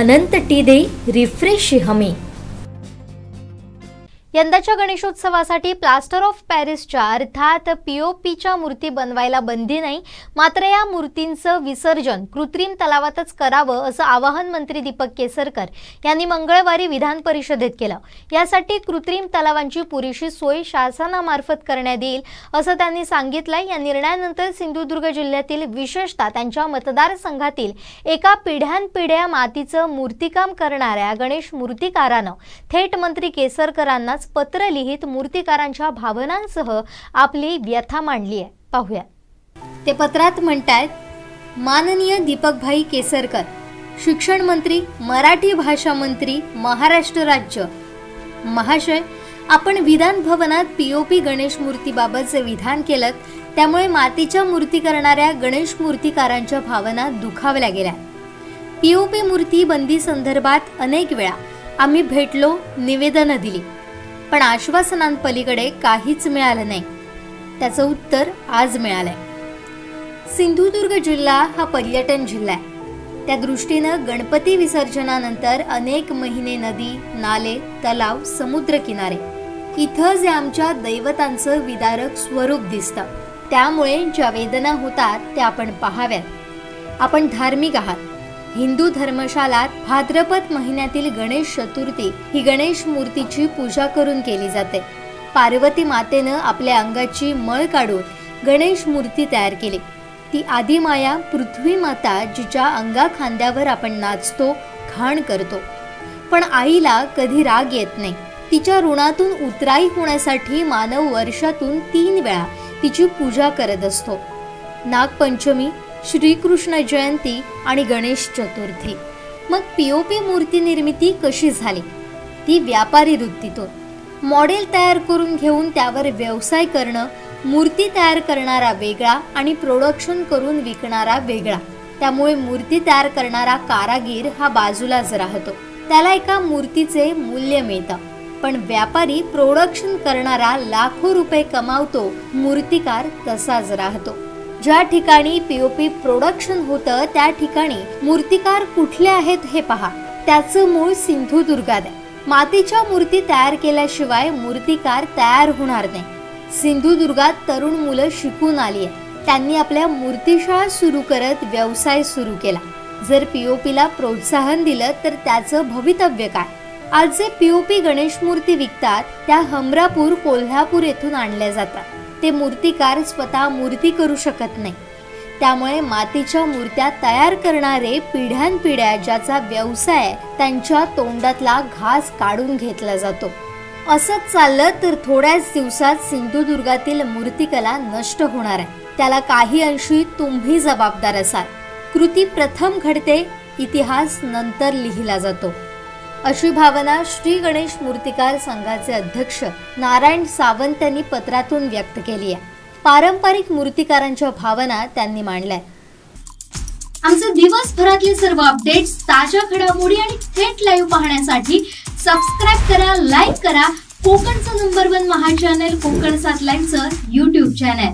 अनंत टीदे refresh हमी। यंदाच्या गणेशोत्सवासाठी प्लास्टर ऑफ पॅरिसच्या अर्थात पीओपीच्या मूर्ती बनवायला बंदी नाही, मात्र या मूर्तींचं विसर्जन कृत्रिम तलावातच करावं असं आवाहन मंत्री दीपक केसरकर यांनी मंगळवारी विधान परिषदेत केलं। यासाठी कृत्रिम तलावांची पुरेशी सोय शासनामार्फत करण्यात येईल असं त्यांनी सांगितलंय। या निर्णयानंतर सिंधुदुर्ग जिल्ह्यातील विशेषतः त्यांच्या मतदारसंघातील एका पिढ्यानपिढ्या मातीचं मूर्तिकाम करणाऱ्या गणेश मूर्तिकारानं थेट मंत्री केसरकरांना पत्र लिहित मूर्तिकारांच्या भावनांसह आपली व्यथा मांडली आहे। पाहूया ते पत्रात म्हणतात, माननीय दीपकभाई केसरकर, शिक्षण मंत्री, मराठी भाषा मंत्री, महाराष्ट्र राज्य। महाशय, आपण विधान भवनात पीओपी गणेश मूर्तीबाबतचे विधान केलं, त्यामुळे मातीच्या मूर्ती करणाऱ्या गणेश मूर्तिकारांच्या भावना दुखावल्या गेल्या। पीओपी मूर्ती बंदी संदर्भात अनेक वेळा आम्ही भेटलो, निवेदन दिली, पण आश्वासनांपलीकडे काहीच मिळालं नाही। त्याचं उत्तर आज मिळालंय। सिंधुदुर्ग जिल्हा हा पर्यटन जिल्हा आहे, त्या दृष्टीनं गणपती विसर्जनानंतर अनेक महिने नदी, नाले, तलाव, समुद्र किनारे इथं जे आमच्या दैवतांचं विदारक स्वरूप दिसतं, त्यामुळे ज्या वेदना होतात त्या आपण पाहाव्यात। आपण धार्मिक आहात। हिंदू धर्मशालात भाद्रपद महिन्यातील गणेश चतुर्थी ही गणेश मूर्तीची पूजा करून केली जाते। पार्वती मातेनं आपल्या अंगाची मळ काढून गणेश मूर्ती तयार केली। ती आदिमाया पृथ्वी माता जिच्या अंगा खांद्यावर आपण नाचतो, घाण करतो, पण आईला कधी राग येत नाही। तिच्या ऋणातून उतराई होण्यासाठी मानव वर्षातून 3 वेळा तिची पूजा करत असतो, नागपंचमी, श्रीकृष्ण जयंती आणि गणेश चतुर्थी। मग पीओपी मूर्ती निर्मिती कशी झाली? ती व्यापारी वृत्तीतून मॉडेल तयार करून घेऊन त्यावर व्यवसाय करणं। मूर्ती तयार करणारा वेगळा आणि प्रोडक्शन करून विकणारा वेगळा, त्यामुळे मूर्ती तयार करणारा कारागीर हा बाजूलाच राहतो, त्याला एका मूर्तीचे मूल्य मिळतं, पण व्यापारी प्रोडक्शन करणारा लाखो रुपये कमावतो, मूर्तिकार तसाच राहतो। ज्या ठिकाणी पीओपी प्रोडक्शन होतं त्या ठिकाणी मूर्तिकार कुठले आहेत हे पहा। त्याचं मूळ सिंधुदुर्गात आहे। मातीच्या मूर्ती तयार केल्याशिवाय मूर्तिकार तयार होणार नाही। सिंधुदुर्गात तरुण मुलं शिकून आली आहेत, त्यांनी आपल्या मूर्तिशाळा सुरू करत व्यवसाय सुरू केला। जर पीओपीला प्रोत्साहन दिलं तर त्याचं भवितव्य काय? आज जे पीओपी गणेश मूर्ती विकतात त्या हमरापूर, कोल्हापूर येथून आणल्या जातात। ते मूर्तिकार स्वतः मूर्ती करू शकत नाही, त्यामुळे मातीच्या मूर्त्या तयार करणारे पिढ्यानपिढ्या ज्याचा व्यवसाय त्यांच्या तोंडातला घास काढून घेतला जातो। असंच चाललं तर थोड्याच दिवसात सिंधुदुर्गातील मूर्तिकला नष्ट होणार आहे। त्याला काही अंशी तुम्ही जबाबदार असाल। कृती प्रथम घडते, इतिहास नंतर लिहिला जातो, अशी भावना श्री गणेश मूर्तिकार संघाचे अध्यक्ष नारायण सावंत यांनी पत्रातून व्यक्त केली आहे। पारंपरिक मूर्तिकारांच्या भावना त्यांनी मांडल्या। आमचे दिवसभरातले सर्व अपडेट्स, ताज्या घडामोडी आणि थेट लाईव्ह पाहण्यासाठी सबस्क्राइब करा, लाईक करा कोकणचं नंबर 1 महा चॅनल कोकण 7 लाईव्हचं YouTube चॅनल।